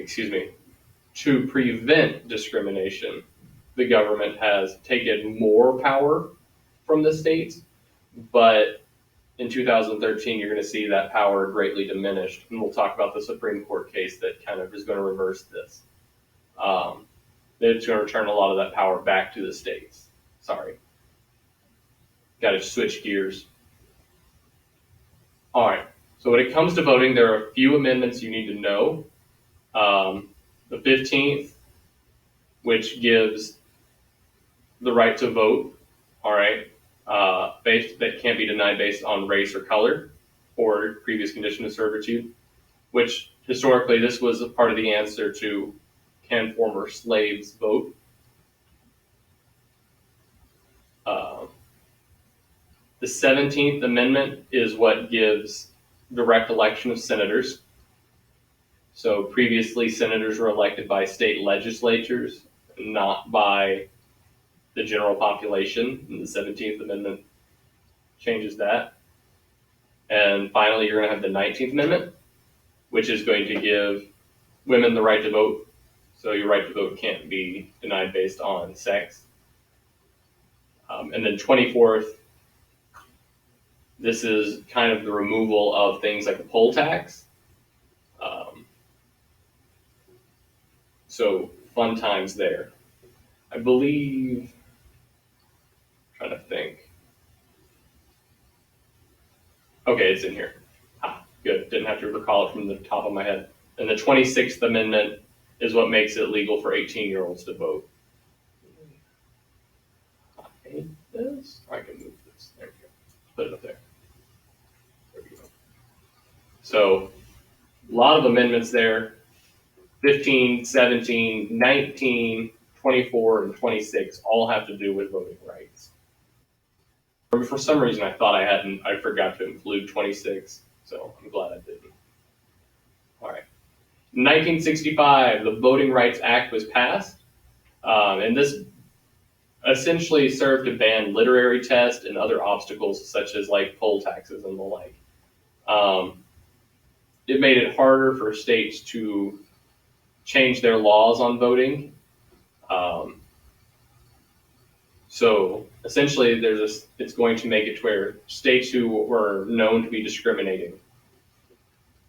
to prevent discrimination, the government has taken more power from the states, but in 2013, you're going to see that power greatly diminished. And we'll talk about the Supreme Court case that kind of is going to reverse this. It's going to return a lot of that power back to the states. Sorry. Got to switch gears. All right. So when it comes to voting, there are a few amendments you need to know. The 15th, which gives the right to vote, all right, that can't be denied based on race or color or previous condition of servitude, which historically this was a part of the answer to can former slaves vote. The 17th Amendment is what gives direct election of senators. So previously, senators were elected by state legislatures, not by the general population. And the 17th Amendment changes that. And finally, you're going to have the 19th Amendment, which is going to give women the right to vote. So your right to vote can't be denied based on sex. And then 24th, this is kind of the removal of things like the poll tax. So fun times there. I believe, I'm trying to think. Okay, it's in here. Good, didn't have to recall it from the top of my head. And the 26th Amendment is what makes it legal for 18-year-olds to vote. I hate this. I can move this. There we go. Put it up there. There we go. So, a lot of amendments there. 15, 17, 19, 24, and 26 all have to do with voting rights. For some reason, I thought I forgot to include 26, so I'm glad I didn't. All right. 1965, the Voting Rights Act was passed, and this essentially served to ban literary tests and other obstacles such as like poll taxes and the like. It made it harder for states to change their laws on voting. So essentially, it's going to make it to where states who were known to be discriminating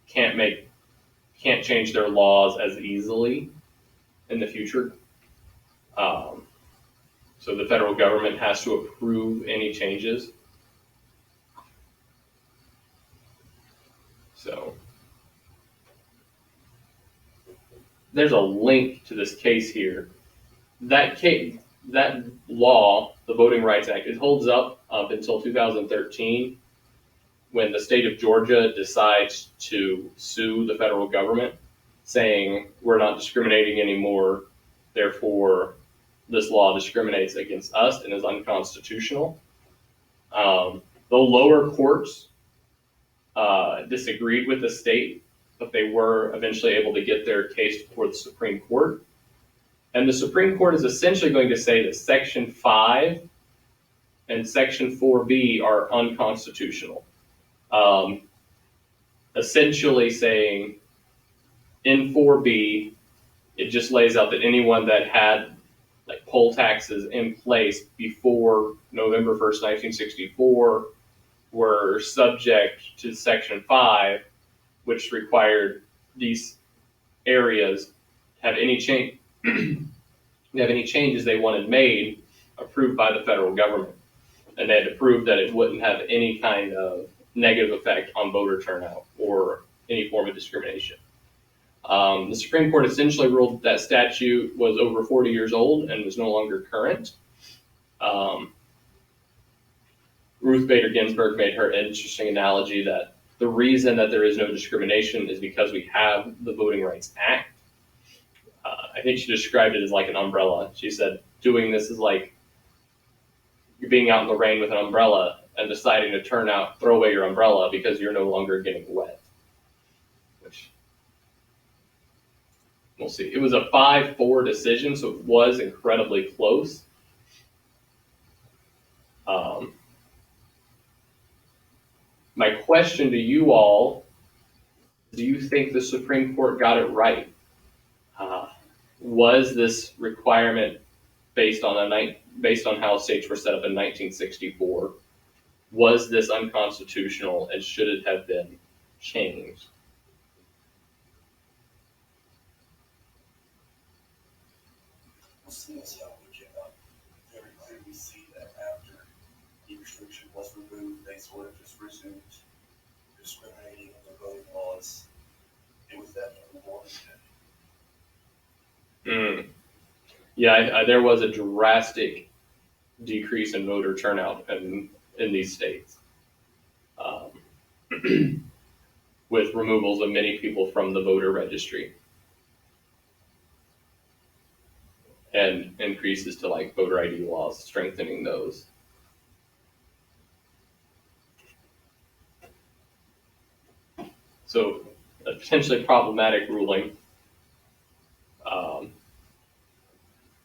can't change their laws as easily in the future. So the federal government has to approve any changes. So there's a link to this case here. That law, the Voting Rights Act, it holds up until 2013 when the state of Georgia decides to sue the federal government saying we're not discriminating anymore, therefore this law discriminates against us and is unconstitutional. The lower courts disagreed with the state, but they were eventually able to get their case before the Supreme Court. And the Supreme Court is essentially going to say that Section 5 and Section 4B are unconstitutional. Essentially saying in 4B, it just lays out that anyone that had like poll taxes in place before November 1st, 1964 were subject to Section 5, which required these areas to have any changes they wanted made approved by the federal government. And they had to prove that it wouldn't have any kind of negative effect on voter turnout or any form of discrimination. The Supreme Court essentially ruled that statute was over 40 years old and was no longer current. Ruth Bader Ginsburg made her interesting analogy that the reason that there is no discrimination is because we have the Voting Rights Act. I think she described it as like an umbrella. She said doing this is like you're being out in the rain with an umbrella and deciding to throw away your umbrella because you're no longer getting wet. Which we'll see. It was a 5-4 decision, so it was incredibly close. My question to you all, do you think the Supreme Court got it right? was this requirement based on how states were set up in 1964? Was this unconstitutional, and should it have been changed? We'll see as how we get up. Very clearly see that after the restriction was removed, they sort of just resumed discriminating in their voting laws. It was definitely warranted. Yeah, there was a drastic decrease in voter turnout in these states, with removals of many people from the voter registry, and increases to like voter ID laws, strengthening those. So a potentially problematic ruling.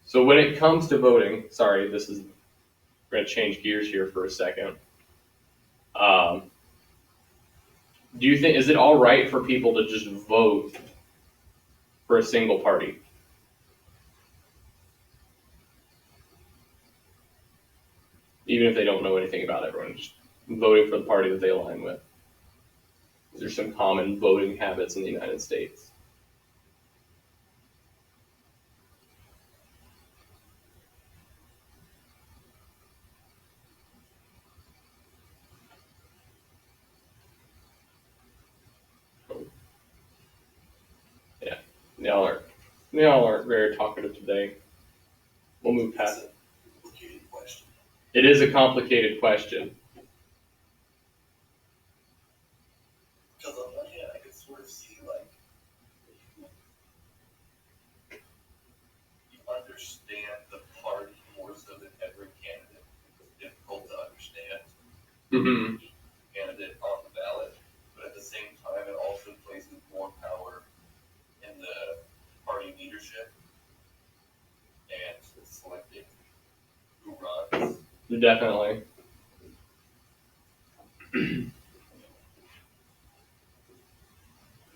So when it comes to voting, sorry, we're going to change gears here for a second. Do you think, is it all right for people to just vote for a single party? Even if they don't know anything about everyone, just voting for the party that they align with. There's some common voting habits in the United States. Yeah, y'all aren't very talkative today. We'll move past it. It is a complicated question. Because on one hand, I could sort of see, like, you understand the party more so than every candidate. It's difficult to understand each candidate on the ballot, but at the same time, it also places more power in the party leadership and selecting who runs. Definitely.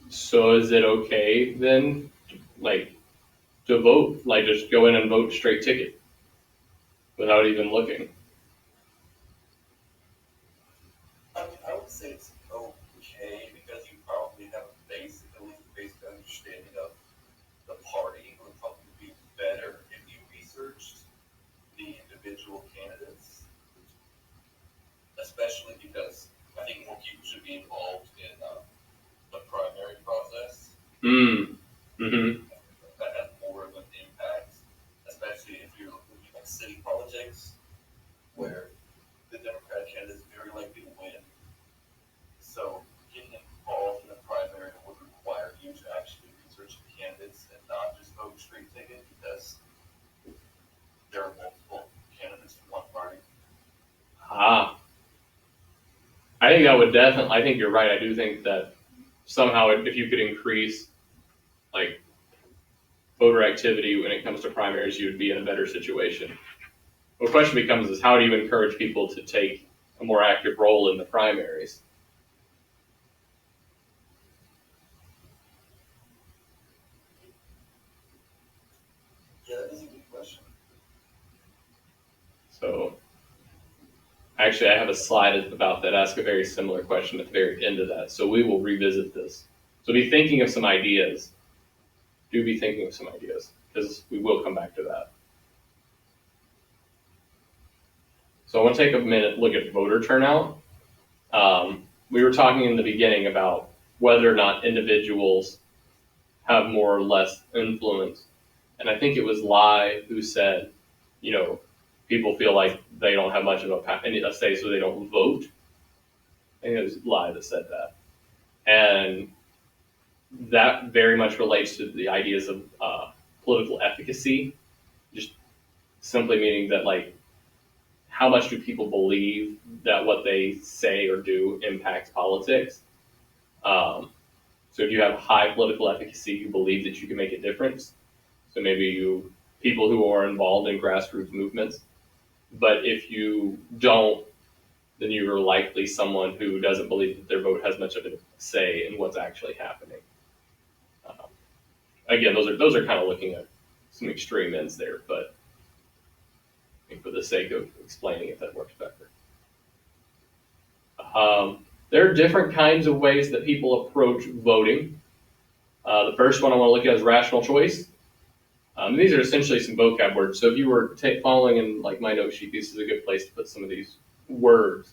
So is it okay then, like, to vote, like just go in and vote straight ticket without even looking? I would say it's okay because you probably have at least a basic understanding of the party. It would probably be better if you researched the individual candidates, especially because I think more people should be involved in the primary process. That has more of an impact, especially if you're looking at city politics, where the Democratic candidate is very likely to win. So getting involved in the primary would require you to actually research the candidates and not just vote straight ticket because there are multiple candidates from one party. I think that would definitely, I think you're right. I do think that somehow if you could increase like voter activity when it comes to primaries, you would be in a better situation. The question becomes is how do you encourage people to take a more active role in the primaries? Yeah, that is a good question. So actually I have a slide about that, ask a very similar question at the very end of that. So we will revisit this. So be thinking of some ideas. Do be thinking of some ideas because we will come back to that. So I want to take a minute, look at voter turnout. We were talking in the beginning about whether or not individuals have more or less influence. And I think it was Lai who said, people feel like they don't have much of a say, so they don't vote. I think it was Lai that said that. And that very much relates to the ideas of political efficacy, just simply meaning that, like, how much do people believe that what they say or do impacts politics? So if you have high political efficacy, you believe that you can make a difference. So maybe people who are involved in grassroots movements. But if you don't, then you're likely someone who doesn't believe that their vote has much of a say in what's actually happening. Again, those are kind of looking at some extreme ends there, but I think for the sake of explaining it, that works better. There are different kinds of ways that people approach voting. The first one I want to look at is rational choice. These are essentially some vocab words. So if you were following in like my note sheet, this is a good place to put some of these words.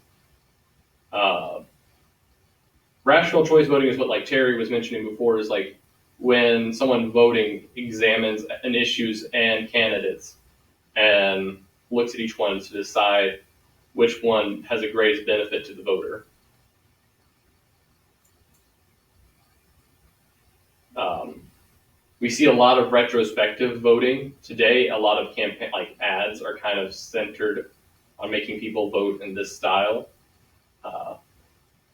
Rational choice voting is what like Terry was mentioning before, is like when someone voting examines an issues and candidates and looks at each one to decide which one has the greatest benefit to the voter. We see a lot of retrospective voting today. A lot of campaign like ads are kind of centered on making people vote in this style.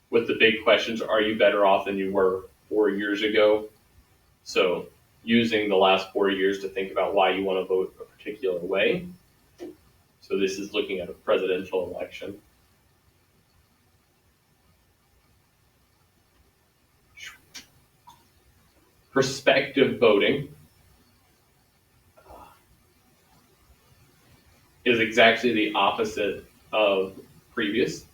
With the big questions, are you better off than you were 4 years ago? So using the last 4 years to think about why you want to vote a particular way. So this is looking at a presidential election. Prospective voting is exactly the opposite of previous.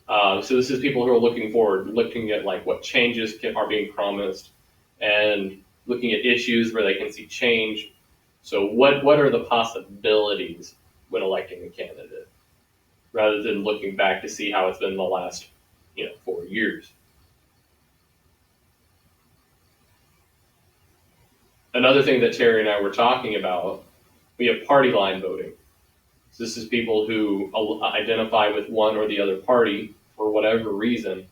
So this is people who are looking forward, looking at like what changes are being promised, and looking at issues where they can see change. So what are the possibilities when electing a candidate, rather than looking back to see how it's been the last 4 years. Another thing that Terry and I were talking about, we have party line voting. So this is people who identify with one or the other party for whatever reason,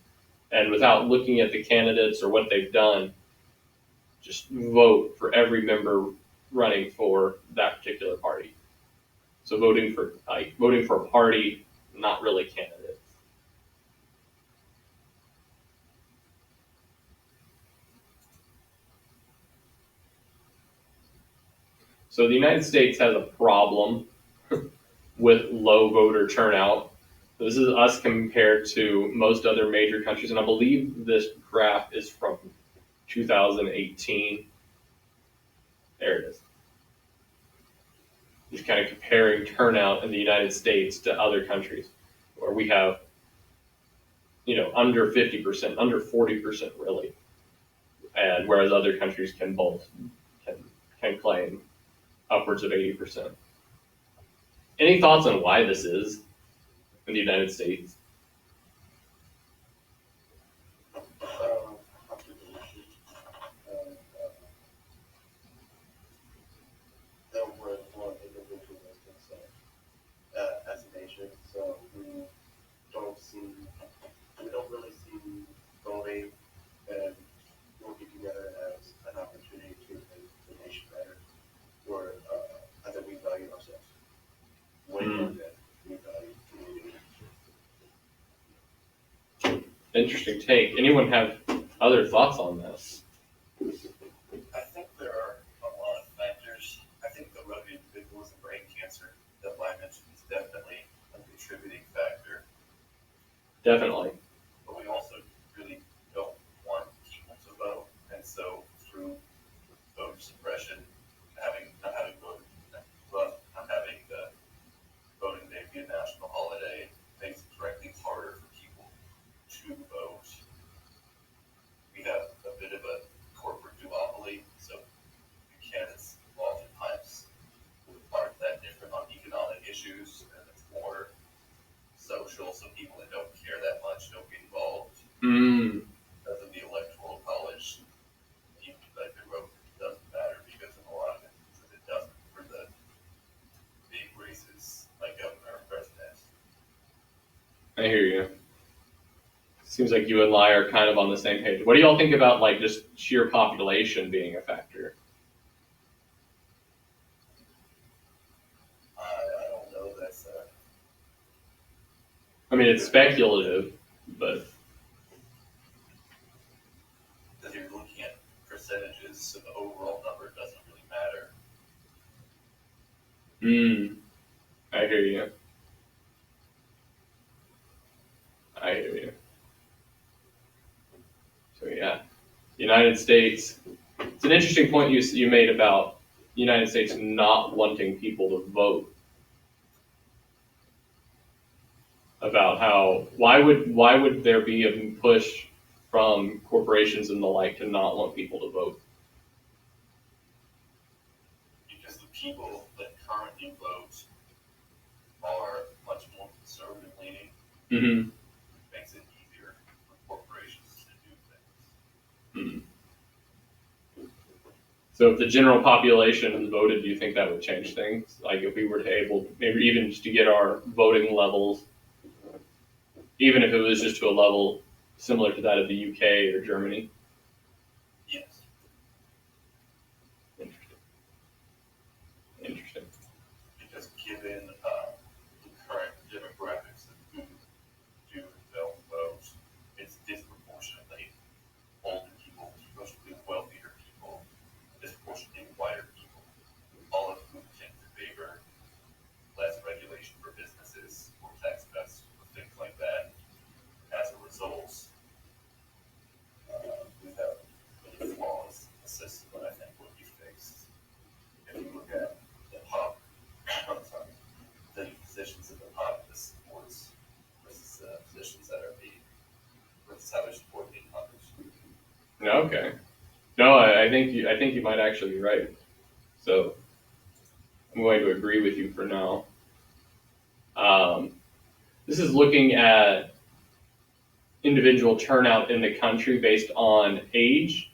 and without looking at the candidates or what they've done, just vote for every member running for that particular party. So voting for a party, not really candidates. So the United States has a problem with low voter turnout. This is us compared to most other major countries, and I believe this graph is from 2018. There it is. Just kind of comparing turnout in the United States to other countries, where we have, under 50%, under 40% really, and whereas other countries can claim upwards of 80%. Any thoughts on why this is in the United States? As a nation, so we don't really see voting and working together as an opportunity to make the nation better, or I think we value ourselves way more than we value community. Interesting take. Anyone have other thoughts on this? I think there are a lot of factors. I think the road to individuals and brain cancer that I mentioned is definitely a contributing factor. Definitely. But we also really don't want people to vote, and so through voter suppression, not having the voting day be a national holiday makes it directly harder for people to vote. We have a bit of a corporate duopoly, so the candidates oftentimes aren't that different on economic issues, and it's more social, so people that don't care that much don't get involved. Because of the electoral college, even like the vote doesn't matter, because in a lot of instances it doesn't for the big races like governor or president. I hear you. Seems like you and Lai are kind of on the same page. What do y'all think about like just sheer population being a factor? I don't know. I mean, it's speculative, but Because you're looking at percentages, so the overall number doesn't really matter. I hear you. So yeah, United States. It's an interesting point you made about United States not wanting people to vote about why would there be a push from corporations and the like to not want people to vote? Because the people that currently vote are much more conservative leaning. Mm-hmm. Makes it easier for corporations to do things. Mm-hmm. So if the general population voted, do you think that would change things? Like if we were to able, maybe even just to get our voting levels, even if it was just to a level similar to that of the UK or Germany? Yes. Interesting. Because given the current demographics of who do and don't vote, it's disproportionately older people, disproportionately wealthier people, disproportionately whiter people, all of whom tend to favor less regulation for businesses or tax cuts or things like that. As a result, we have many flaws in the system that I think will be fixed. If you look at the pop, the positions in the pop that supports versus positions that are being versus how they support being published. Okay. No, I think you might actually be right. So I'm going to agree with you for now. This is looking at individual turnout in the country based on age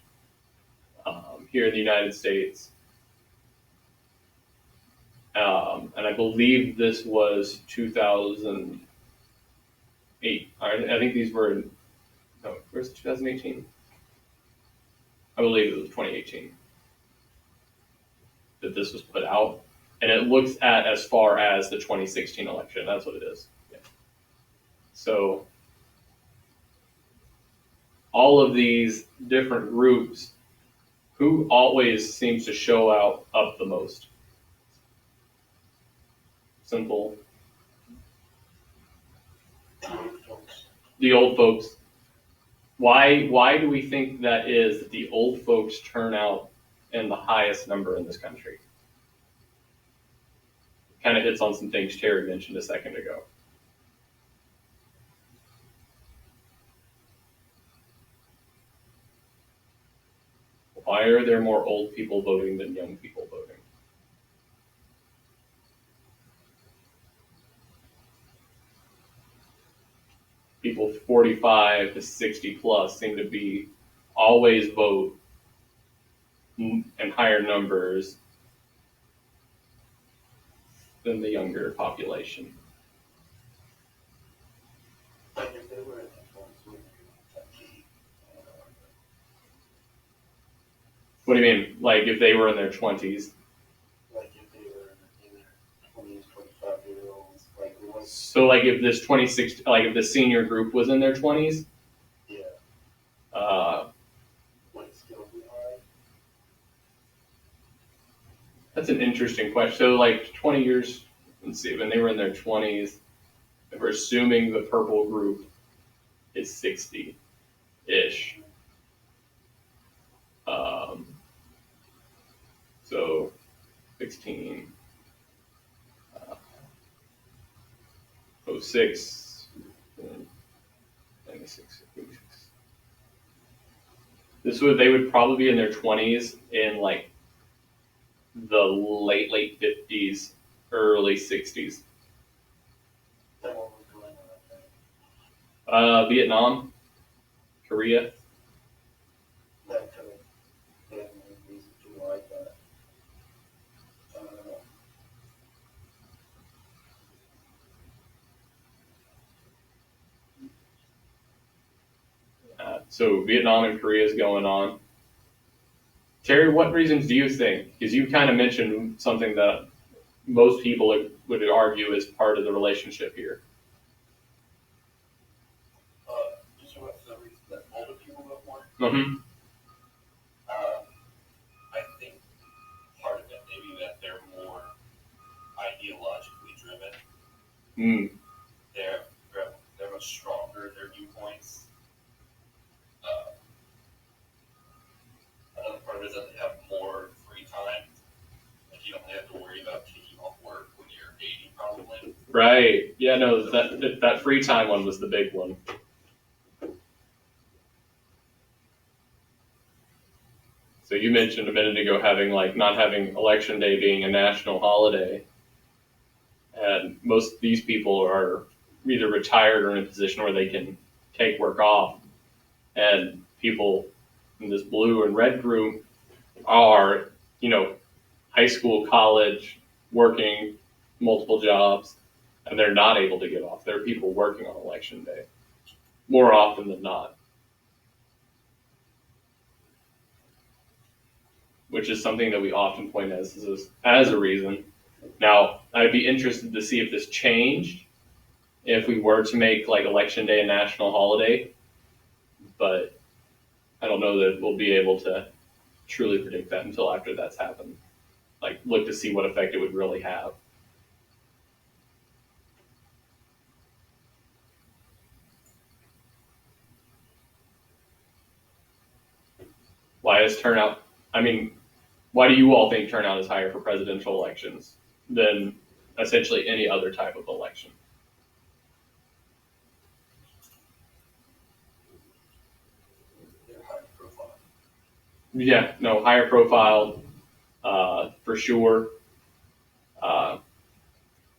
here in the United States. And I believe this was 2008. I think these were, no, where's 2018? I believe it was 2018 that this was put out. And it looks at as far as the 2016 election. That's what it is. Yeah. So all of these different groups, who always seems to show out up the most? Simple. The old folks. Why do we think that is that the old folks turn out in the highest number in this country? Kind of hits on some things Terry mentioned a second ago. Why are there more old people voting than young people voting? People 45 to 60 plus seem to be always vote in higher numbers than the younger population. Like if they were in the 20s, What do you mean? Like if they were in their 20s? like if they were in their 20s, 25-year-olds, like the ones, So like if this 26, like if the senior group was in their 20s, yeah, uh, would it still be high? that's an interesting question. So like 20 years, let's see, when they were in their 20s, if we're assuming the purple group is 60-ish. So 16, 06, 96, 86. They would probably be in their 20s in like the late 50s, early 60s. That one was going on, Vietnam, Korea. that could have been a reason to like that. I don't know. So Vietnam and Korea is going on. Terry, what reasons do you think? Because you kind of mentioned something that most people would argue is part of the relationship here. Just what's the reason that older people vote more? Mm-hmm. I think part of it maybe that they're more ideologically driven. Mm. They're much stronger in their viewpoints. Another part of it is that they have more free time Right. Yeah, no, that free time one was the big one. So you mentioned a minute ago having like not having election day being a national holiday. And most of these people are either retired or in a position where they can take work off. And people in this blue and red group are, high school, college, working multiple jobs, and they're not able to get off. There are people working on election day more often than not, which is something that we often point as a reason. Now, I'd be interested to see if this changed if we were to make like election day a national holiday, but I don't know that we'll be able to truly predict that until after that's happened. Like, look to see what effect it would really have. Why is turnout? I mean, why do you all think turnout is higher for presidential elections than essentially any other type of election? They're high profile. Yeah, no, higher profile, for sure, uh,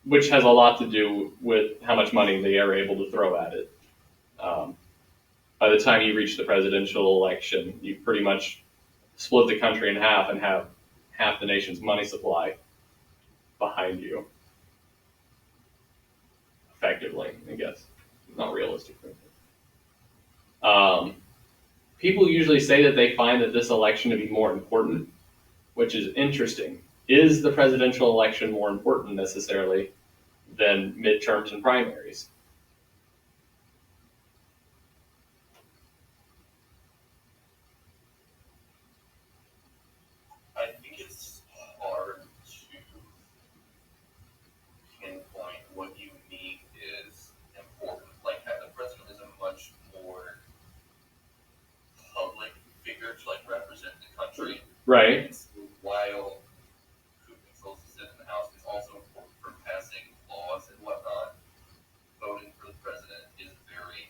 which has a lot to do with how much money they are able to throw at it. Um, by the time you reach the presidential election, you pretty much split the country in half and have half the nation's money supply behind you, effectively, I guess. Not realistically. Um, People usually say that they find that this election to be more important, which is interesting. Is the presidential election more important necessarily than midterms and primaries? I think it's hard to pinpoint what you need is important. Like, the president is a much more public figure to like represent the country. Right. And so while who controls the Senate and the House is also important for passing laws and whatnot, voting for the president is very,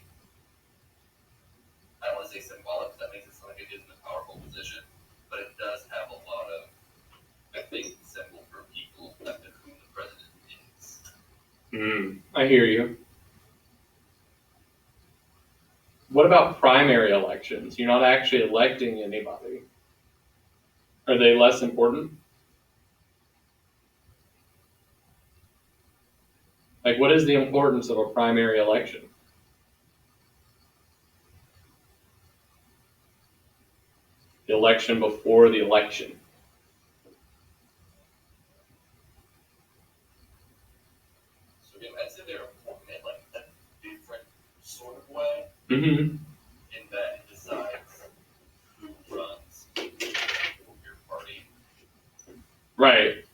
I don't want to say symbolic, because that makes it sound like it isn't a powerful position, but it does have a lot of, I think, symbol for people under whom the president is. I hear you. What about primary elections? You're not actually electing anybody. Are they less important? Like, what is the importance of a primary election? The election before the election. So again, I'd say they're important in like a different sort of way, Mm-hmm. in that it decides who runs your party. Right.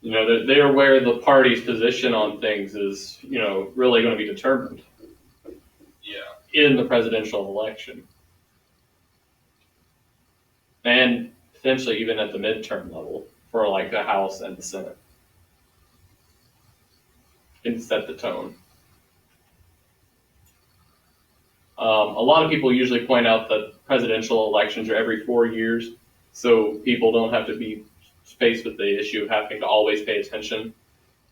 They're where the party's position on things is, really going to be determined Yeah. in the presidential election. And potentially even at the midterm level for like the House and the Senate. Can set the tone. A lot of people usually point out that presidential elections are every 4 years, so people don't have to be faced with the issue of having to always pay attention.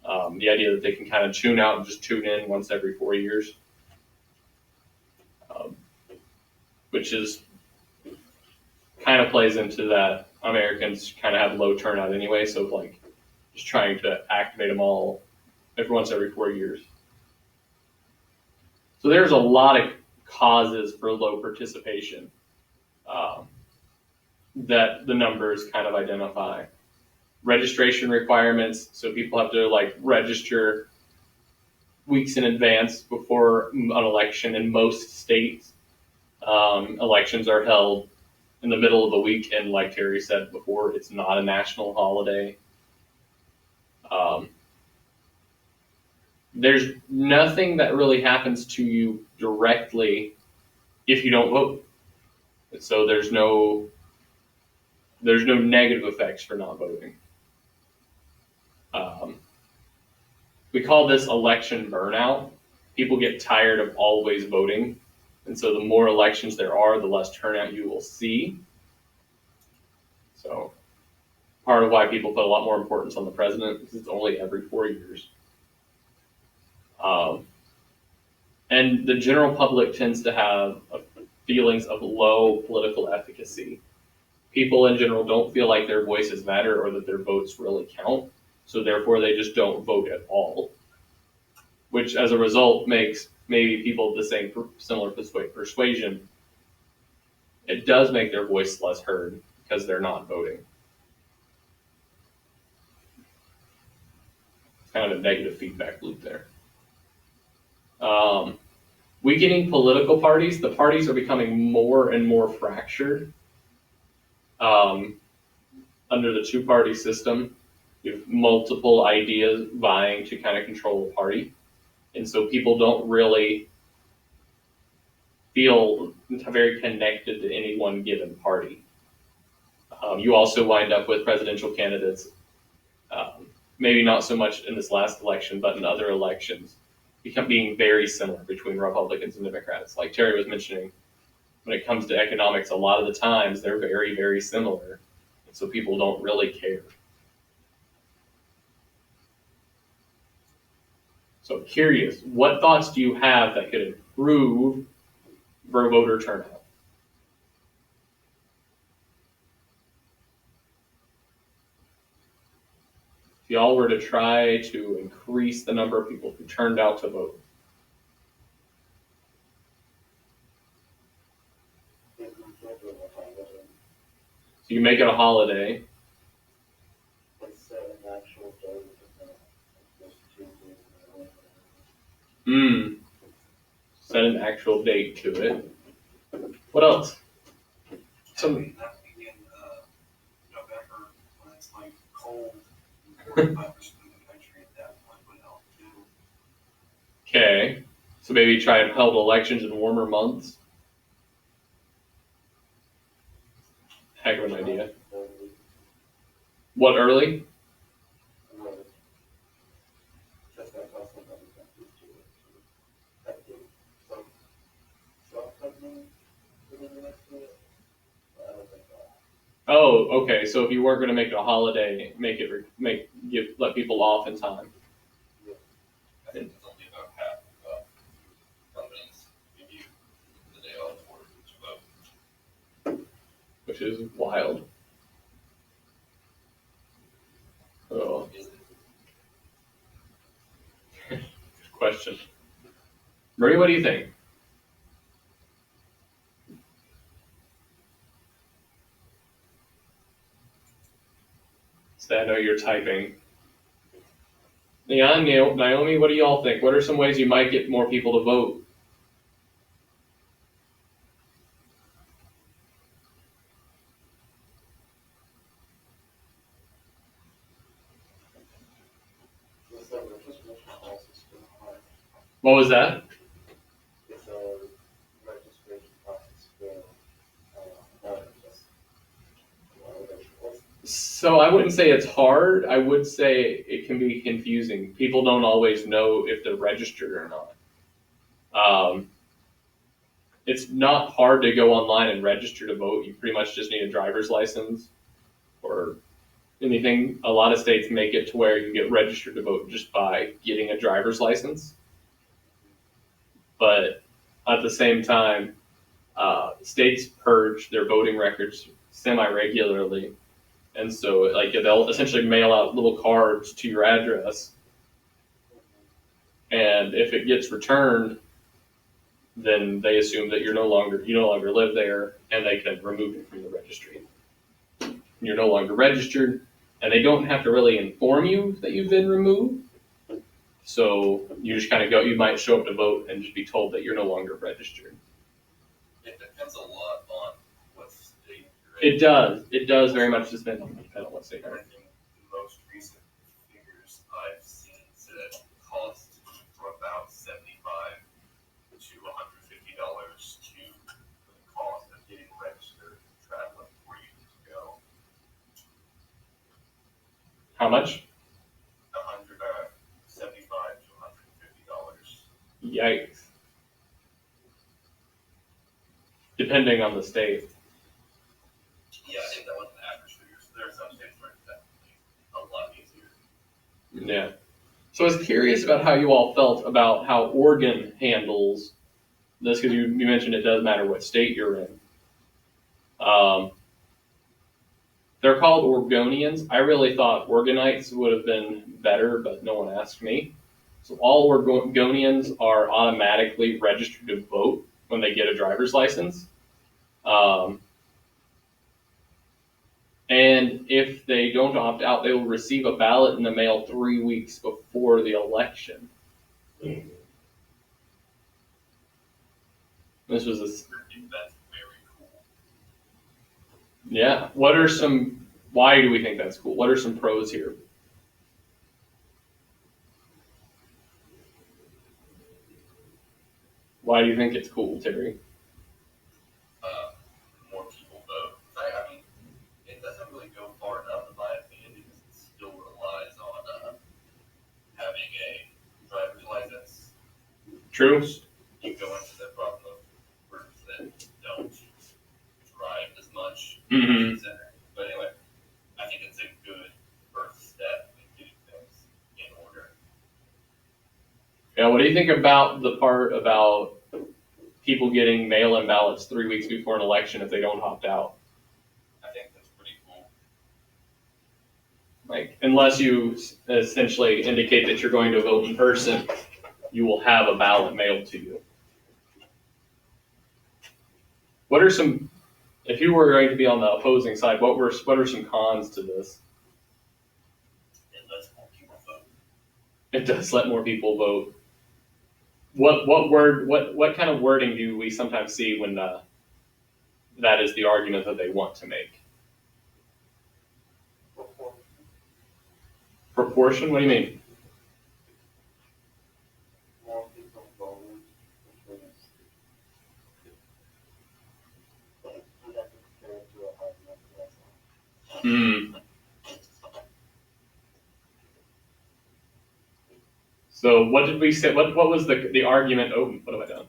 The idea that they can kind of tune out and just tune in once every 4 years, which is kind of plays into that Americans kind of have low turnout anyway, so like just trying to activate them all every 4 years. So there's a lot of causes for low participation that the numbers kind of identify. Registration requirements, so people have to like register weeks in advance before an election in most states. Elections are held in the middle of the week, and like Terry said before, it's not a national holiday. There's nothing that really happens to you directly if you don't vote. So there's no negative effects for not voting. we call this election burnout. People get tired of always voting. And so the more elections there are, the less turnout you will see. So part of why people put a lot more importance on the president is it's only every 4 years. And the general public tends to have feelings of low political efficacy. People in general don't feel like their voices matter or that their votes really count. So therefore they just don't vote at all, which as a result makes maybe people of the same similar persuasion. It does make their voice less heard because they're not voting. It's kind of a negative feedback loop there. Weakening political parties, the parties are becoming more and more fractured. Under the two-party system, you have multiple ideas vying to kind of control the party. And so people don't really feel very connected to any one given party. You also wind up with presidential candidates, maybe not so much in this last election, but in other elections, being very similar between Republicans and Democrats. Like Terry was mentioning, when it comes to economics, a lot of the times they're very, very similar. And so people don't really care. So curious, what thoughts do you have that could improve voter turnout? If y'all were to try to increase the number of people who turned out to vote. So you make it a holiday. Set an actual date to it. What else? That would be in November when it's like cold, 45% of the country at that point would help too. Okay, so maybe try and hold elections in warmer months. Heck of an idea. What, early? Oh, okay. So if you weren't going to make it a holiday, let people off in time. I think it's only about half of companies give you the day off for to vote. Which is wild. Oh. Good question. Marie, what do you think? I know you're typing. Yeah, Naomi, what do y'all think? What are some ways you might get more people to vote? What was that? So I wouldn't say it's hard. I would say it can be confusing. People don't always know if they're registered or not. It's not hard to go online and register to vote. You pretty much just need a driver's license or anything. A lot of states make it to where you get registered to vote just by getting a driver's license. But at the same time, states purge their voting records semi-regularly. And so like they'll essentially mail out little cards to your address. And if it gets returned, then they assume that you no longer live there, and they can remove you from the registry. You're no longer registered, and they don't have to really inform you that you've been removed. So you just kind of go. You might show up to vote and just be told that you're no longer registered. It depends a lot on what state you're in. It does. It does very much depend on what state you're in. I think the most recent figures I've seen said it costs from about $75 to $150 to the cost of getting registered and traveling for you to go. How much? 75 Yikes. Depending on the state. Yeah, I think that was an average figure. So there are some states where it's definitely a lot easier. Yeah. So I was curious about how you all felt about how Oregon handles this, because you mentioned it does matter what state you're in. They're called Oregonians. I really thought Oregonites would have been better, but no one asked me. So all Oregonians are automatically registered to vote when they get a driver's license. And if they don't opt out, they will receive a ballot in the mail 3 weeks before the election. This was That's very cool. yeah. What are some, why do we think that's cool? What are some pros here? Why do you think it's cool, Terry? More people vote. I mean, it doesn't really go far enough in my opinion because it still relies on having a driver's license. True. You go into the problem of groups that don't drive as much. Mm-hmm. But anyway, I think it's a good first step in getting things in order. Yeah, what do you think about the part about people getting mail-in ballots 3 weeks before an election if they don't opt out? I think that's pretty cool. Like, unless you essentially indicate that you're going to vote in person, you will have a ballot mailed to you. What are some, if you were going to be on the opposing side, what are some cons to this? It lets more people vote. It does let more people vote. What kind of wording do we sometimes see when that is the argument that they want to make? Proportion? What do you mean? More people voting, which means you have to compare it to a high number. So what did we say? What was the argument? Oh, what have I done?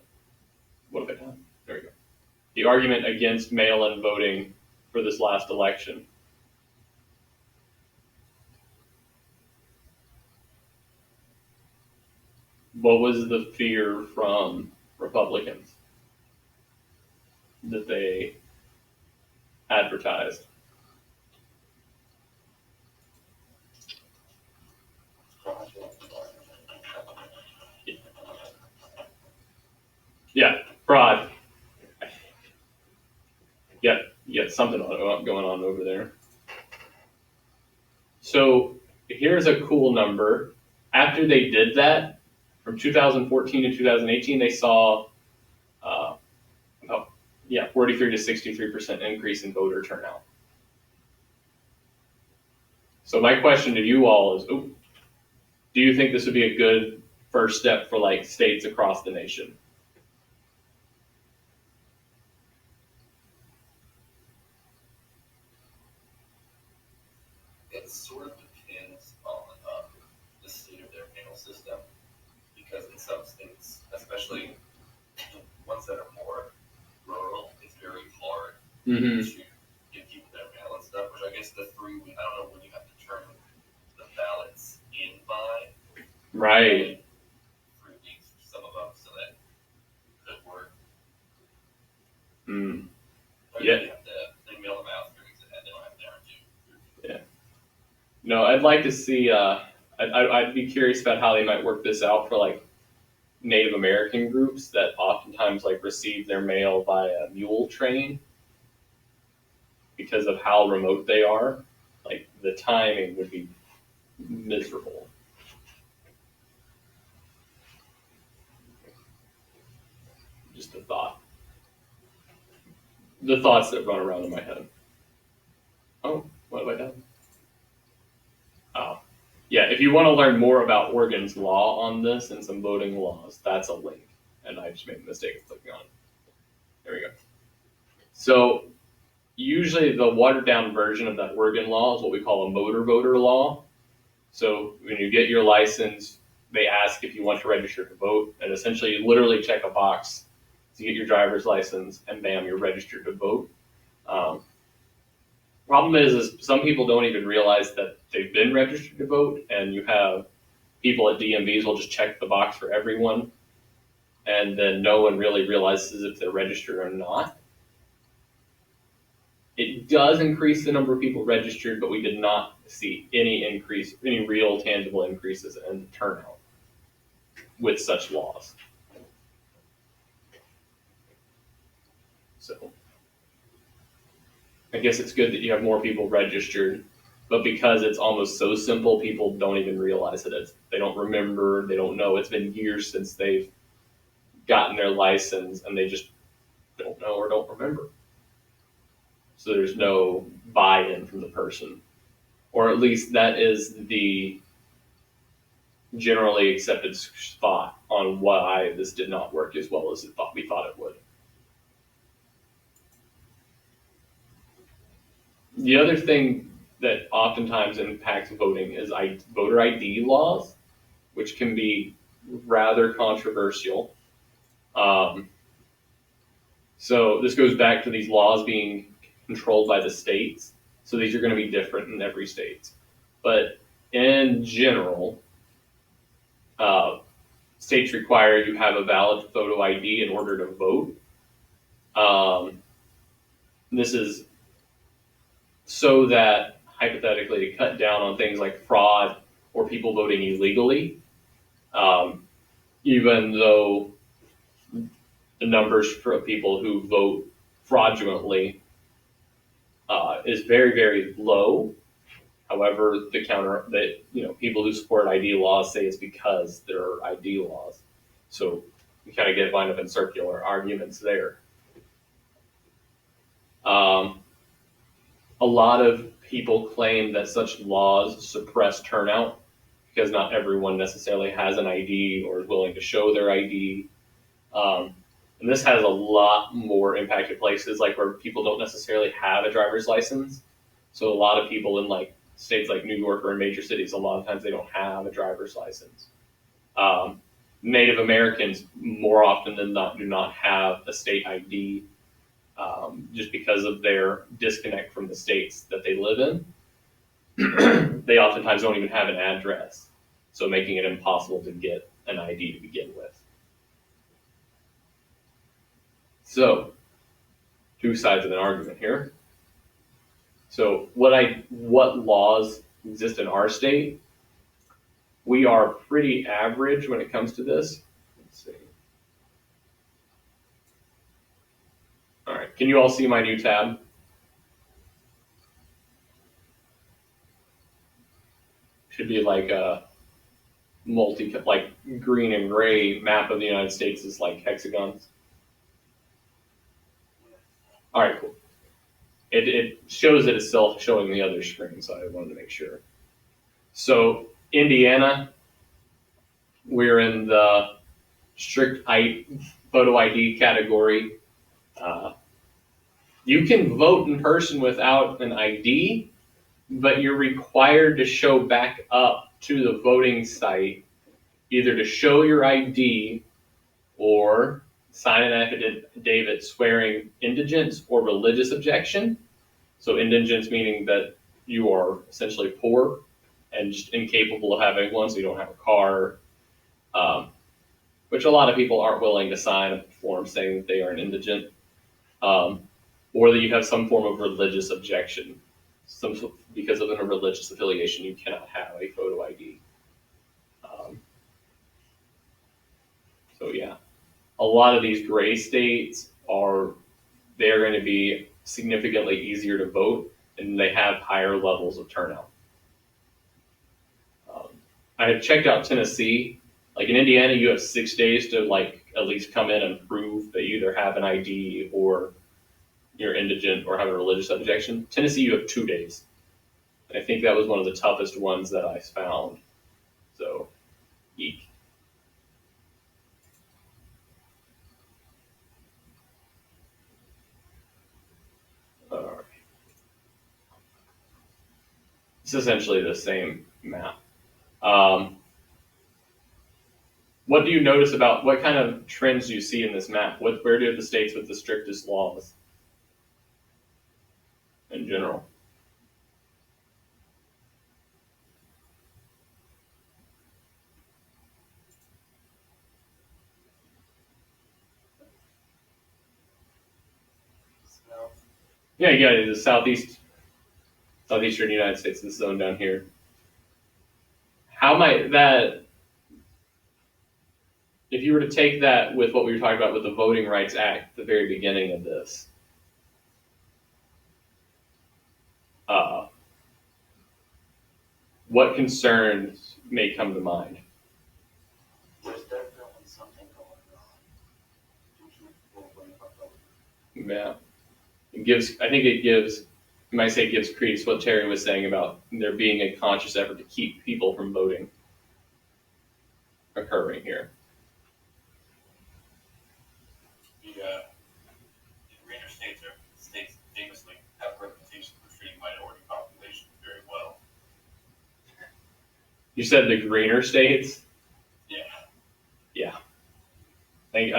What have I done? There we go. The argument against mail-in voting for this last election. What was the fear from Republicans that they advertised? Yeah, fraud. Yeah, something going on over there. So here's a cool number. After they did that, from 2014 to 2018, they saw 43 to 63% increase in voter turnout. So my question to you all is, do you think this would be a good first step for like states across the nation? It sort of depends on the state of their mail system, because in some states, especially ones that are more rural, it's very hard Mm-hmm. to give people their mail and stuff. Which I guess the 3 week, I don't know when you have to turn the ballots in by. Right. 3 weeks for some of them, so that could work. Mm. Or Yeah. they have to, they mail them out 3 weeks ahead. They don't have to guarantee. No, I'd like to see. I'd be curious about how they might work this out for like Native American groups that oftentimes like receive their mail via mule train because of how remote they are. Like the timing would be miserable. Just a thought. The thoughts that run around in my head. Oh, what have I done? Oh, yeah. If you want to learn more about Oregon's law on this and some voting laws, that's a link. And I just made a mistake of clicking on it. There we go. So usually the watered down version of that Oregon law is what we call a motor voter law. So when you get your license, they ask if you want to register to vote, and essentially you literally check a box to get your driver's license, and bam, you're registered to vote. Problem is some people don't even realize that they've been registered to vote, and you have people at DMVs will just check the box for everyone, and then no one really realizes if they're registered or not. It does increase the number of people registered, but we did not see any real tangible increases in turnout with such laws. So I guess it's good that you have more people registered, but because it's almost so simple, people don't even realize it. They don't remember, they don't know. It's been years since they've gotten their license, and they just don't know or don't remember. So there's no buy-in from the person, or at least that is the generally accepted spot on why this did not work as well as we thought it would. The other thing that oftentimes impacts voting is voter ID laws, which can be rather controversial. So this goes back to these laws being controlled by the states. So these are going to be different in every state. But in general, states require you have a valid photo ID in order to vote. This is so that, hypothetically, to cut down on things like fraud or people voting illegally, even though the numbers for people who vote fraudulently is very, very low. However, people who support ID laws say it's because there are ID laws. So we kind of wind up in circular arguments there. A lot of people claim that such laws suppress turnout because not everyone necessarily has an ID or is willing to show their ID. And this has a lot more impact at places like where people don't necessarily have a driver's license. So a lot of people in like states like New York or in major cities, a lot of times they don't have a driver's license. Native Americans more often than not do not have a state ID just because of their disconnect from the states that they live in. They oftentimes don't even have an address, so making it impossible to get an ID to begin with. So, two sides of an argument here. So what laws exist in our state? We are pretty average when it comes to this. Let's see. All right, can you all see my new tab? Should be like a like green and gray map of the United States is like hexagons. All right, cool. It shows it itself showing the other screen, so I wanted to make sure. So Indiana, we're in the strict photo ID category. You can vote in person without an ID, but you're required to show back up to the voting site, either to show your ID or sign an affidavit swearing indigence or religious objection. So indigence meaning that you are essentially poor and just incapable of having one, so you don't have a car, which a lot of people aren't willing to sign a form saying that they are an indigent, or that you have some form of religious objection. Because of a religious affiliation, you cannot have a photo ID. So yeah, a lot of these gray states they're going to be significantly easier to vote, and they have higher levels of turnout. I have checked out Tennessee. Like in Indiana, you have 6 days to like at least come in and prove that you either have an ID or you're indigent or have a religious objection. Tennessee, you have 2 days. And I think that was one of the toughest ones that I found. So, eek. All right. It's essentially the same map. What do you notice about what kind of trends do you see in this map? Where do the states with the strictest laws in general? So, Yeah, you got the southeastern United States, this zone down here. How might that, if you were to take that with what we were talking about with the Voting Rights Act at the very beginning of this, what concerns may come to mind? there's definitely something going on. Yeah, it gives. I think it gives. You might say it gives credence to what Terry was saying about there being a conscious effort to keep people from voting occurring here. The greener states famously have a reputation for treating minority populations very well. You said the greener states. Yeah. Yeah. Think,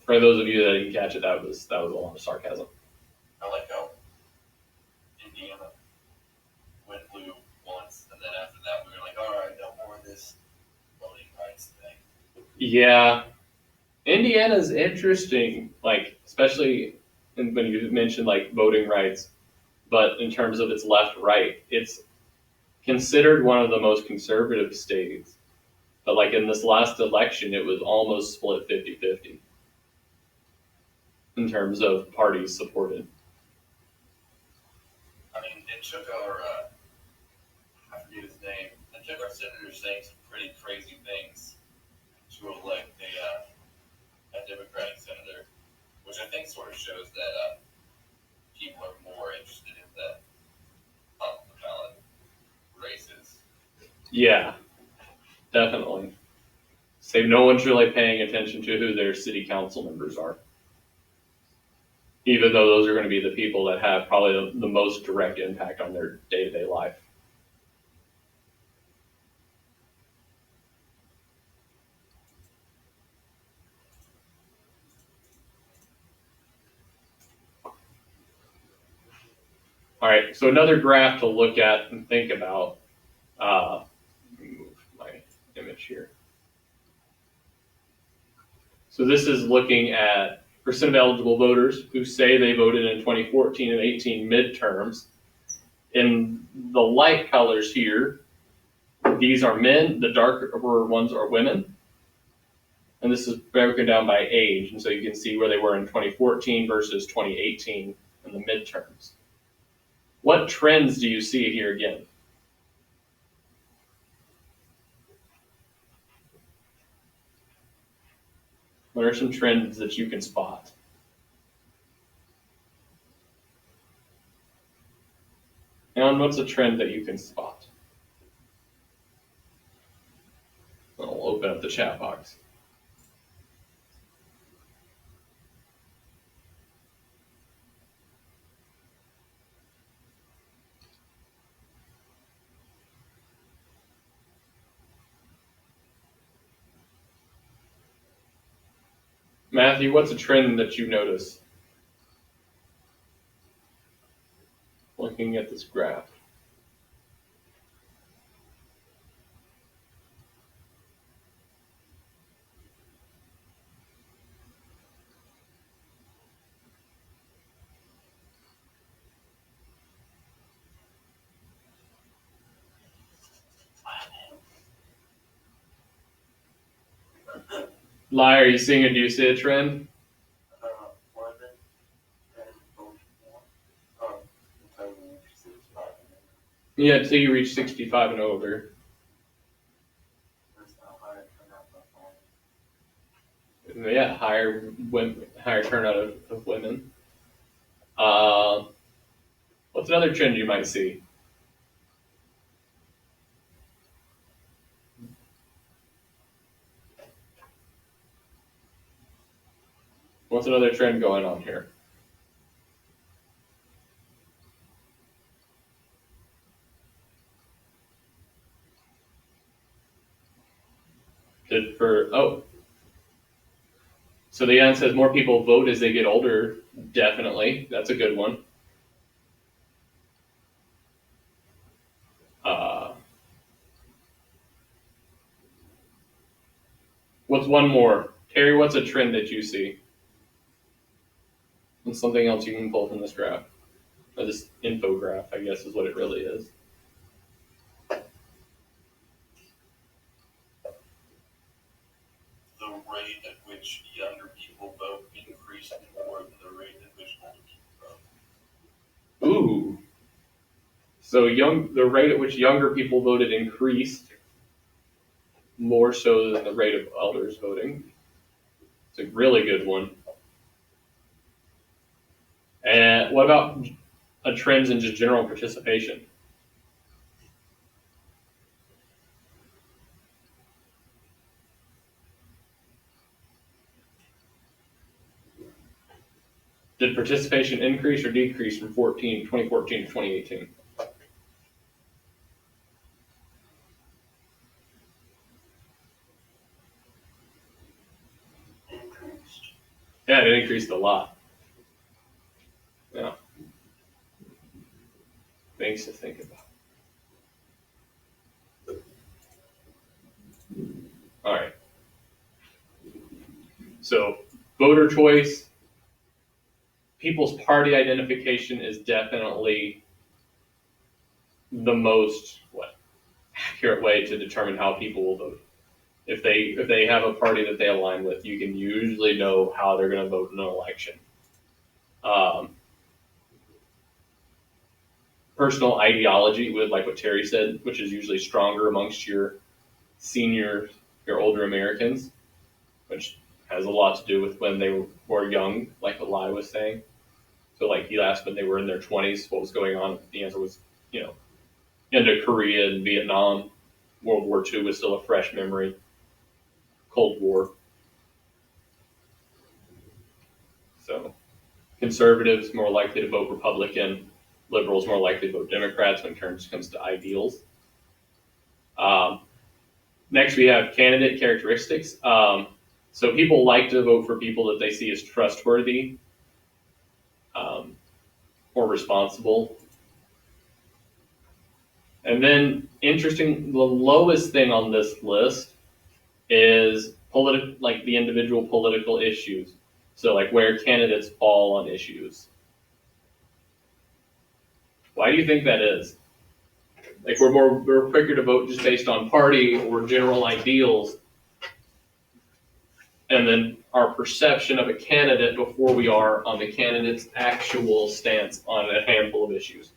for those of you that didn't catch it, that was a lot of sarcasm. I like how Indiana went blue once, and then after that we were like, all right, no more of this voting rights thing. Yeah, Indiana's interesting, like especially when you mentioned like voting rights, but in terms of its left-right, it's considered one of the most conservative states. But like in this last election, it was almost split 50-50 in terms of parties supported. I mean, it took our, I forget his name, it took our senator saying some pretty crazy things to elect a Democratic senator, which I think sort of shows that people are more interested in the top of the ballot races. Yeah, definitely. Say no one's really paying attention to who their city council members are, even though those are going to be the people that have probably the most direct impact on their day-to-day life. All right, so another graph to look at and think about. Let me move my image here. So this is looking at percent of eligible voters who say they voted in 2014 and 18 midterms. In the light colors here, these are men, the darker ones are women. And this is broken down by age, and so you can see where they were in 2014 versus 2018 in the midterms. What trends do you see here again? What are some trends that you can spot? And what's a trend that you can spot? I'll open up the chat box. Matthew, what's a trend that you notice looking at this graph? Lai, are you seeing do you see a trend? Women and vote more. Until we reach 65. Yeah, until you reach 65 and over. There's no higher turnout of women. Yeah, higher turnout of women. What's another trend you might see? What's another trend going on here? So the end says more people vote as they get older. Definitely, that's a good one. What's one more? Terry, what's a trend that you see? And something else you can pull from this graph. Or this infograph, I guess, is what it really is. The rate at which younger people vote increased more than the rate at which older people vote. Ooh. So the rate at which younger people voted increased more so than the rate of elders voting. It's a really good one. And what about trends in just general participation? Did participation increase or decrease from 2014 to 2018? Increased. Yeah, it increased a lot. Yeah. Things to think about. All right. So, voter choice, people's party identification is definitely the most accurate way to determine how people will vote. If they have a party that they align with, you can usually know how they're going to vote in an election. Personal ideology, with like what Terry said, which is usually stronger amongst your senior, your older Americans, which has a lot to do with when they were young, like what Lai was saying. So like he asked when they were in their 20s, what was going on? The answer was, into Korea and Vietnam. World War II was still a fresh memory. Cold War. So conservatives more likely to vote Republican, liberals more likely to vote Democrats when it comes to ideals. Next, we have candidate characteristics. So people like to vote for people that they see as trustworthy or responsible. And then, interesting, the lowest thing on this list is like the individual political issues. So, like where candidates fall on issues. Why do you think that is? Like we're quicker to vote just based on party or general ideals, and then our perception of a candidate before we are on the candidate's actual stance on a handful of issues.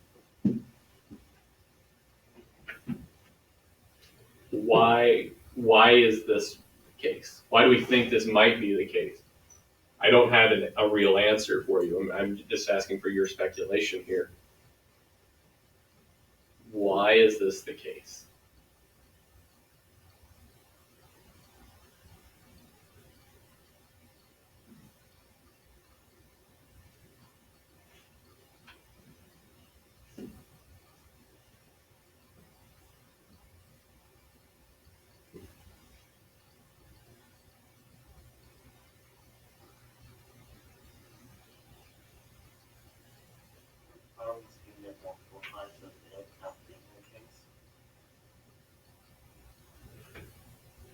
Why is this the case? Why do we think this might be the case? I don't have a real answer for you. I'm just asking for your speculation here. Why is this the case?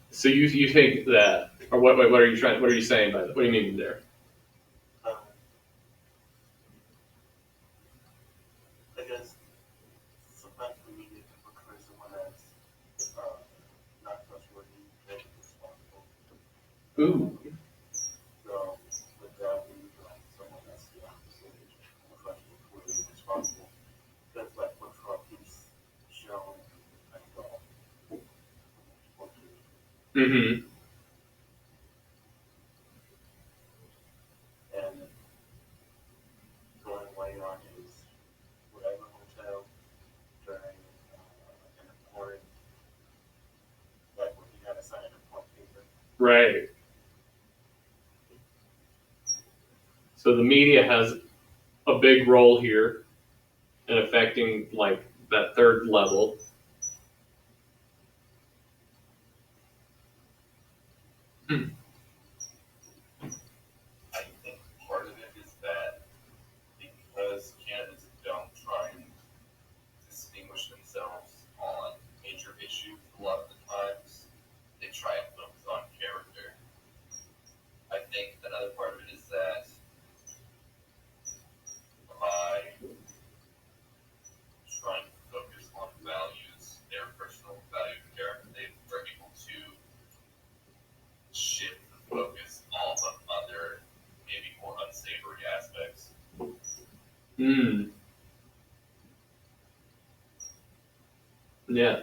So you think that, or what are you trying? What are you saying by that? What do you mean there? I guess sometimes the media can portray someone as not trustworthy, or responsible. Ooh. So with that, we would like someone that's the opposite, trustworthy, responsible. That's like what Trump is shown, I thought. Mm-hmm. And going away on his whatever hotel during an important, like when he had to sign an important paper. Right. So the media has a big role here in affecting like that third level. Yeah,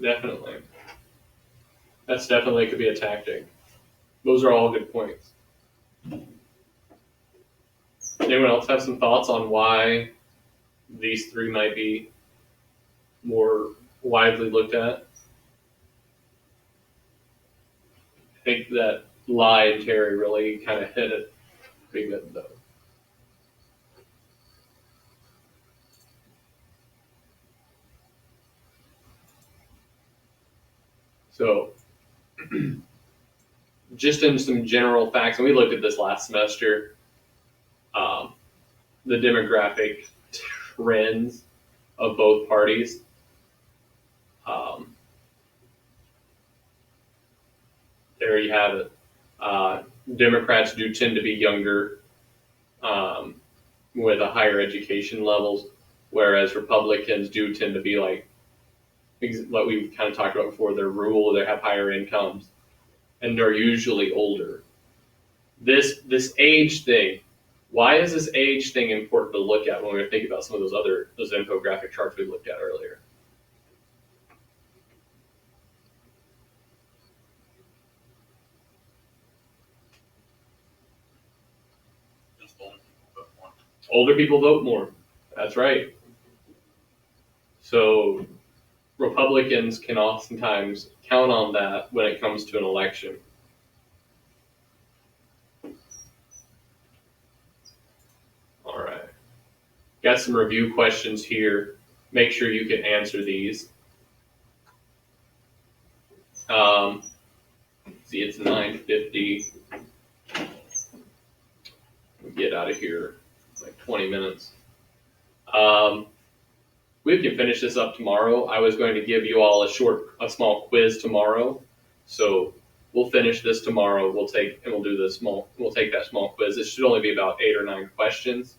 definitely. That's definitely could be a tactic. Those are all good points. Anyone else have some thoughts on why these three might be more widely looked at? I think that Lie and Terry really kind of hit it pretty good, though. So, just in some general facts, and we looked at this last semester, um, the demographic trends of both parties. Um, there you have it. Democrats do tend to be younger, with a higher education levels, whereas Republicans do tend to be like we've kind of talked about before. They're rural, they have higher incomes, and they're usually older. This age thing. Why is this age thing important to look at when we're thinking about some of those infographic charts we looked at earlier? Just older people vote more. Older people vote more. That's right. So Republicans can oftentimes count on that when it comes to an election. All right. Got some review questions here. Make sure you can answer these. See, it's 9:50. Get out of here like 20 minutes. We can finish this up tomorrow. I was going to give you all a small quiz tomorrow. So we'll finish this tomorrow. We'll take that small quiz. It should only be about 8 or 9 questions.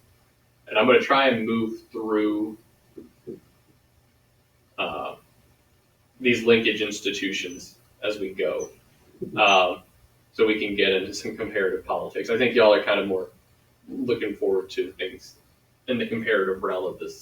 And I'm going to try and move through these linkage institutions as we go, so we can get into some comparative politics. I think y'all are kind of more looking forward to things in the comparative realm of this